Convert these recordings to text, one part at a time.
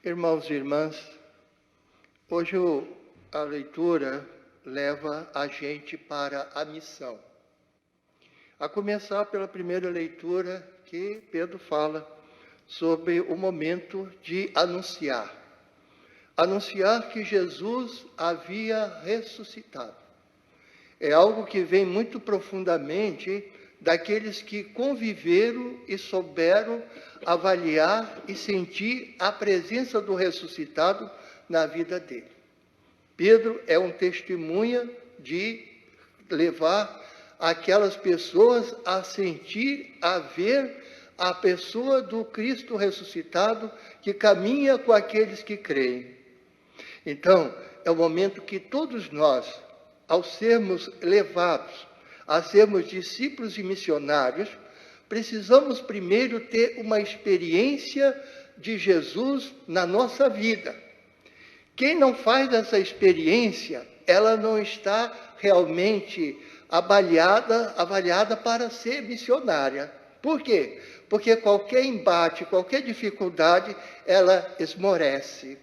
Irmãos e irmãs, hoje a leitura leva a gente para a missão. A começar pela primeira leitura que Pedro fala sobre o momento de anunciar. Anunciar que Jesus havia ressuscitado. É algo que vem muito profundamente daqueles que conviveram e souberam avaliar e sentir a presença do ressuscitado na vida dele. Pedro é um testemunha de levar aquelas pessoas a sentir, a ver a pessoa do Cristo ressuscitado que caminha com aqueles que creem. Então, é o momento que todos nós, ao sermos levados a sermos discípulos e missionários, precisamos primeiro ter uma experiência de Jesus na nossa vida. Quem não faz essa experiência, ela não está realmente avaliada para ser missionária. Por quê? Porque qualquer embate, qualquer dificuldade, ela esmorece.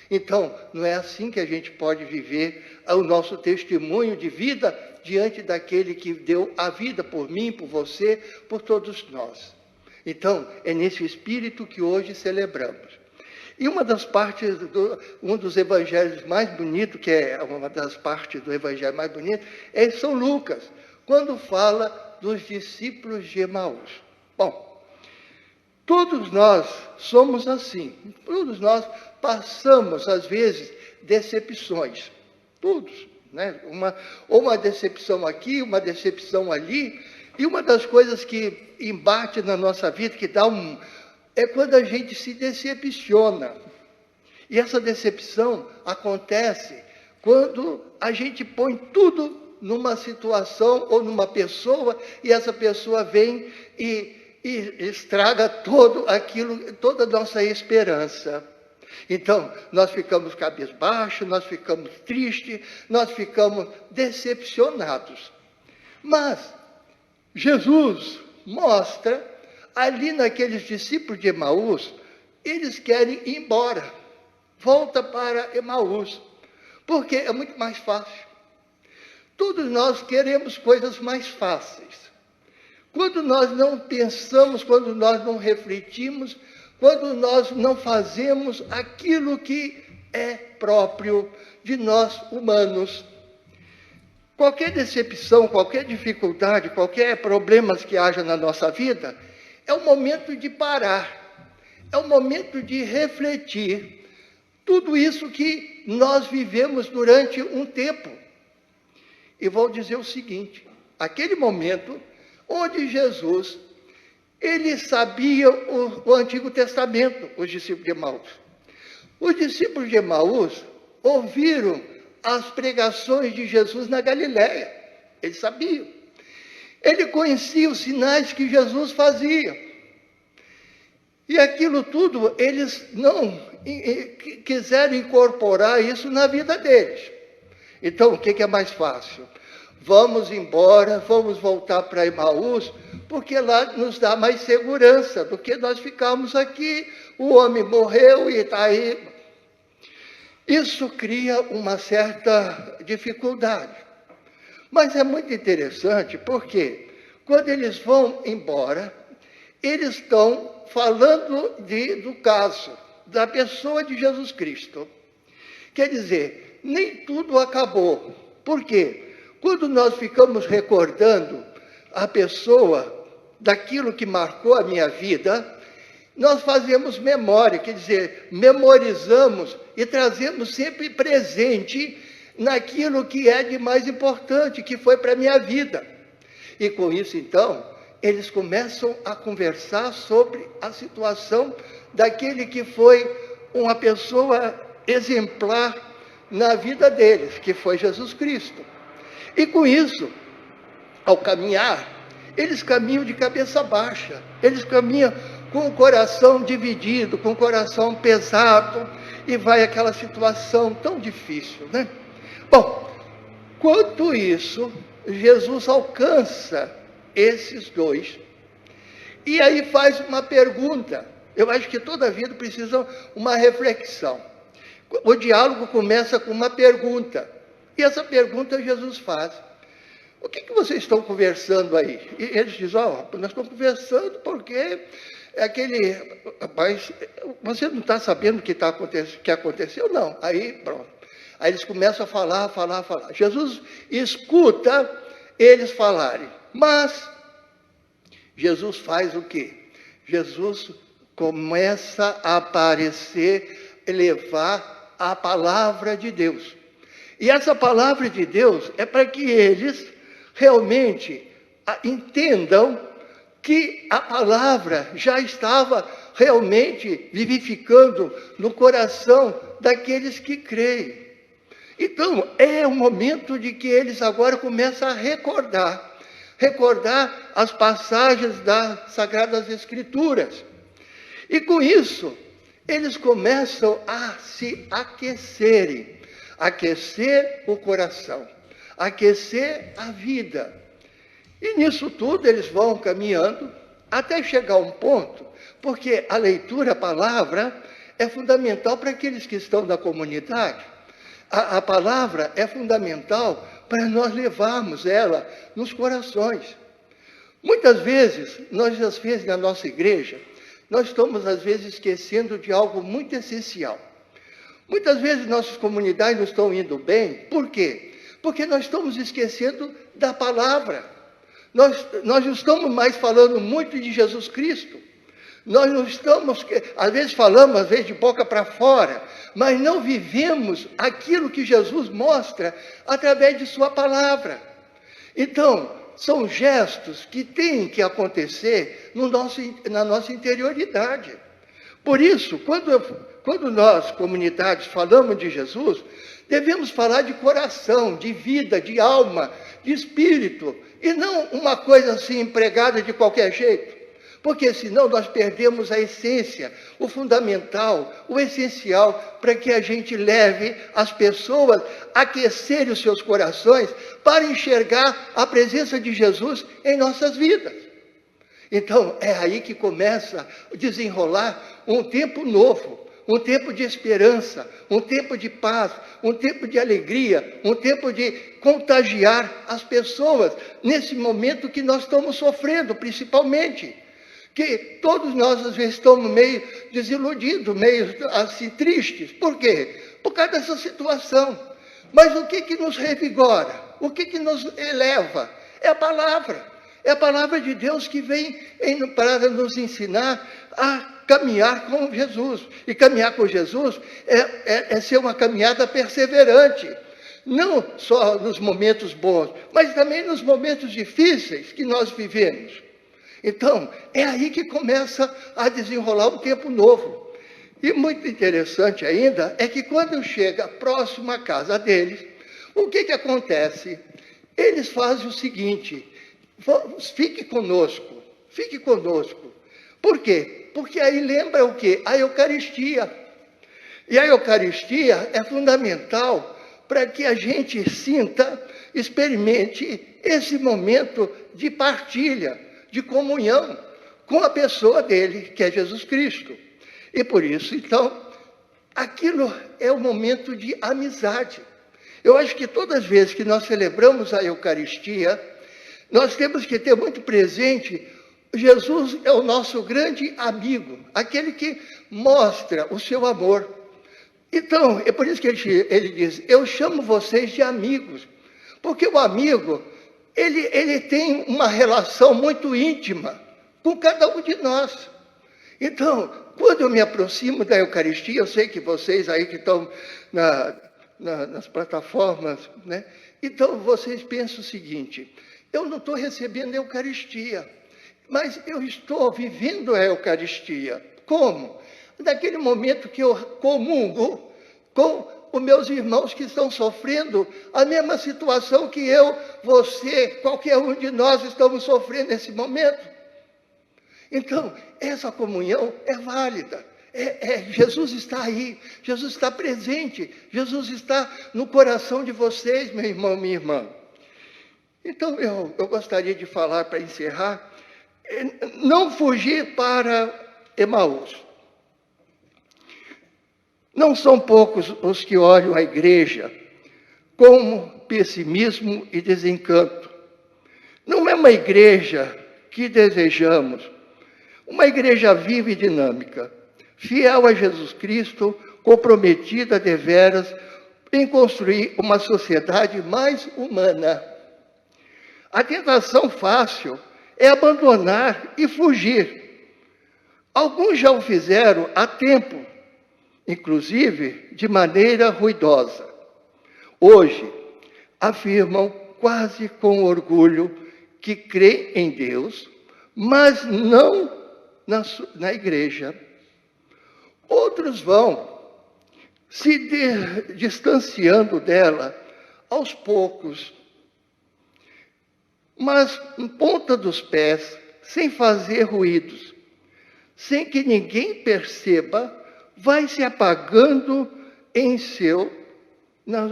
Então, não é assim que a gente pode viver o nosso testemunho de vida diante daquele que deu a vida por mim, por você, por todos nós. Então, é nesse espírito que hoje celebramos. E uma das partes, um dos evangelhos mais bonitos, que é uma das partes do evangelho mais bonito, é São Lucas, quando fala dos discípulos de Emaús. Bom, todos nós somos assim, todos nós passamos, às vezes, decepções, todos, né? Uma decepção aqui, uma decepção ali, e uma das coisas que embate na nossa vida, que dá é quando a gente se decepciona. E essa decepção acontece quando a gente põe tudo numa situação ou numa pessoa, e essa pessoa vem e estraga toda a nossa esperança. Então, nós ficamos cabisbaixos, nós ficamos tristes, nós ficamos decepcionados. Mas Jesus mostra, ali naqueles discípulos de Emaús, eles querem ir embora. Volta para Emaús, porque é muito mais fácil. Todos nós queremos coisas mais fáceis. Quando nós não pensamos, quando nós não refletimos, quando nós não fazemos aquilo que é próprio de nós humanos. Qualquer decepção, qualquer dificuldade, qualquer problema que haja na nossa vida, é o momento de parar, é o momento de refletir tudo isso que nós vivemos durante um tempo. E vou dizer o seguinte, aquele momento onde Jesus, ele sabia o Antigo Testamento, os discípulos de Emaús. Os discípulos de Emaús ouviram as pregações de Jesus na Galileia. Eles sabiam. Ele conhecia os sinais que Jesus fazia. E aquilo tudo, eles não quiseram incorporar isso na vida deles. Então, o que é mais fácil? Vamos embora, vamos voltar para Emaús, porque lá nos dá mais segurança do que nós ficarmos aqui. O homem morreu e está aí. Isso cria uma certa dificuldade. Mas é muito interessante porque, quando eles vão embora, eles estão falando do caso, da pessoa de Jesus Cristo. Quer dizer, nem tudo acabou. Por quê? Quando nós ficamos recordando a pessoa daquilo que marcou a minha vida, nós fazemos memória, quer dizer, memorizamos e trazemos sempre presente naquilo que é de mais importante, que foi para a minha vida. E com isso, então, eles começam a conversar sobre a situação daquele que foi uma pessoa exemplar na vida deles, que foi Jesus Cristo. E com isso, ao caminhar, eles caminham de cabeça baixa, eles caminham com o coração dividido, com o coração pesado, e vai aquela situação tão difícil, né? Bom, quanto isso, Jesus alcança esses dois, e aí faz uma pergunta, Eu acho que toda vida precisa uma reflexão. O diálogo começa com uma pergunta. E essa pergunta Jesus faz. O que vocês estão conversando aí? E eles dizem, nós estamos conversando porque é aquele... Mas você não está sabendo o que aconteceu? Não. Aí, pronto. Aí eles começam a falar. Jesus escuta eles falarem. Mas Jesus faz o quê? Jesus começa a aparecer, levar a palavra de Deus. E essa palavra de Deus é para que eles realmente entendam que a palavra já estava realmente vivificando no coração daqueles que creem. Então, é o momento de que eles agora começam a recordar as passagens das Sagradas Escrituras. E com isso, eles começam a se aquecerem, aquecer o coração, aquecer a vida. E nisso tudo eles vão caminhando até chegar a um ponto, porque a leitura, a palavra, é fundamental para aqueles que estão na comunidade. A palavra é fundamental para nós levarmos ela nos corações. Muitas vezes, na nossa igreja, nós estamos, às vezes, esquecendo de algo muito essencial. Muitas vezes nossas comunidades não estão indo bem. Por quê? Porque nós estamos esquecendo da palavra. Nós não estamos mais falando muito de Jesus Cristo. Nós não estamos, às vezes falamos, às vezes de boca para fora, mas não vivemos aquilo que Jesus mostra através de sua palavra. Então, são gestos que têm que acontecer na nossa interioridade. Por isso, quando nós, comunidades, falamos de Jesus, devemos falar de coração, de vida, de alma, de espírito, e não uma coisa assim empregada de qualquer jeito. Porque senão nós perdemos a essência, o fundamental, o essencial, para que a gente leve as pessoas a aquecerem os seus corações para enxergar a presença de Jesus em nossas vidas. Então, é aí que começa a desenrolar um tempo novo, um tempo de esperança, um tempo de paz, um tempo de alegria, um tempo de contagiar as pessoas nesse momento que nós estamos sofrendo, principalmente. Que todos nós, às vezes, estamos meio desiludidos, meio assim, tristes. Por quê? Por causa dessa situação. Mas o que nos revigora? O que nos eleva? É a palavra. É a palavra de Deus que vem para nos ensinar a caminhar com Jesus. E caminhar com Jesus é ser uma caminhada perseverante. Não só nos momentos bons, mas também nos momentos difíceis que nós vivemos. Então, é aí que começa a desenrolar um tempo novo. E muito interessante ainda é que quando chega próximo à casa deles, o que acontece? Eles fazem o seguinte: fique conosco, fique conosco. Por quê? Porque aí lembra o quê? A Eucaristia. E a Eucaristia é fundamental para que a gente sinta, experimente esse momento de partilha, de comunhão com a pessoa dele, que é Jesus Cristo. E por isso, então, aquilo é um momento de amizade. Eu acho que todas as vezes que nós celebramos a Eucaristia, nós temos que ter muito presente, Jesus é o nosso grande amigo, aquele que mostra o seu amor. Então, é por isso que ele diz, eu chamo vocês de amigos, porque o amigo, ele tem uma relação muito íntima com cada um de nós. Então, quando eu me aproximo da Eucaristia, eu sei que vocês aí que estão nas plataformas, né? Então, vocês pensam o seguinte, eu não estou recebendo a Eucaristia, mas eu estou vivendo a Eucaristia. Como? Naquele momento que eu comungo com os meus irmãos que estão sofrendo a mesma situação que eu, você, qualquer um de nós estamos sofrendo nesse momento. Então, essa comunhão é válida. Jesus está aí, Jesus está presente, Jesus está no coração de vocês, meu irmão, minha irmã. Então, eu gostaria de falar, para encerrar, não fugir para Emaús. Não são poucos os que olham a igreja com pessimismo e desencanto. Não é uma igreja que desejamos, uma igreja viva e dinâmica, fiel a Jesus Cristo, comprometida deveras em construir uma sociedade mais humana. A tentação fácil é abandonar e fugir. Alguns já o fizeram há tempo, inclusive de maneira ruidosa. Hoje, afirmam quase com orgulho que crê em Deus, mas não na igreja. Outros vão se distanciando dela aos poucos, mas em ponta dos pés, sem fazer ruídos, sem que ninguém perceba, vai se apagando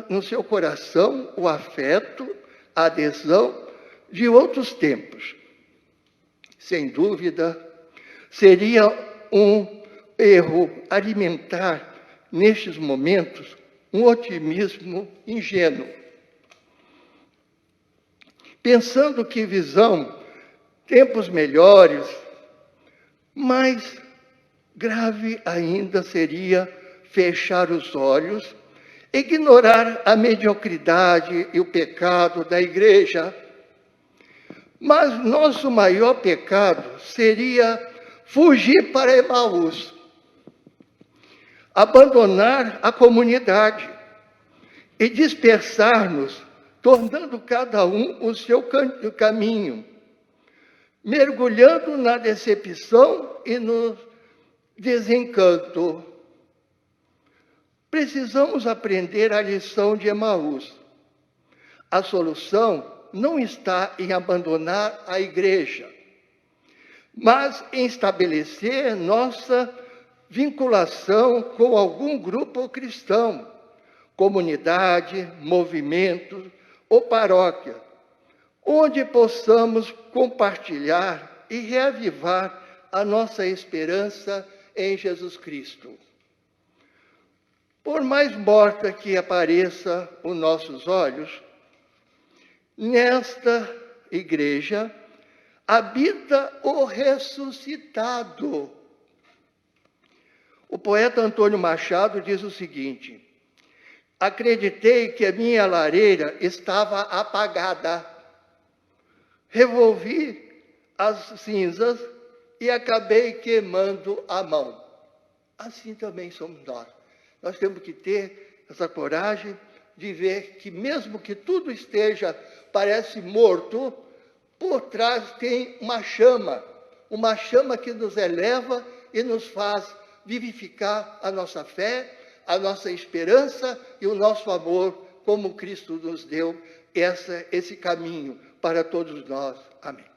no seu coração o afeto, a adesão de outros tempos. Sem dúvida, seria um erro alimentar, nestes momentos, um otimismo ingênuo, pensando que visão tempos melhores, mais grave ainda seria fechar os olhos, ignorar a mediocridade e o pecado da igreja. Mas nosso maior pecado seria fugir para Emaús, abandonar a comunidade e dispersar-nos, tornando cada um o seu caminho, mergulhando na decepção e no desencanto. Precisamos aprender a lição de Emaús. A solução não está em abandonar a igreja, mas em estabelecer nossa vinculação com algum grupo cristão, comunidade, movimento ou paróquia, onde possamos compartilhar e reavivar a nossa esperança em Jesus Cristo. Por mais morta que apareça os nossos olhos, nesta igreja habita o ressuscitado. O poeta Antônio Machado diz o seguinte: acreditei que a minha lareira estava apagada. Revolvi as cinzas e acabei queimando a mão. Assim também somos nós. Nós temos que ter essa coragem de ver que mesmo que tudo parece morto, por trás tem uma chama que nos eleva e nos faz vivificar a nossa fé, a nossa esperança e o nosso amor, como Cristo nos deu esse caminho para todos nós. Amém.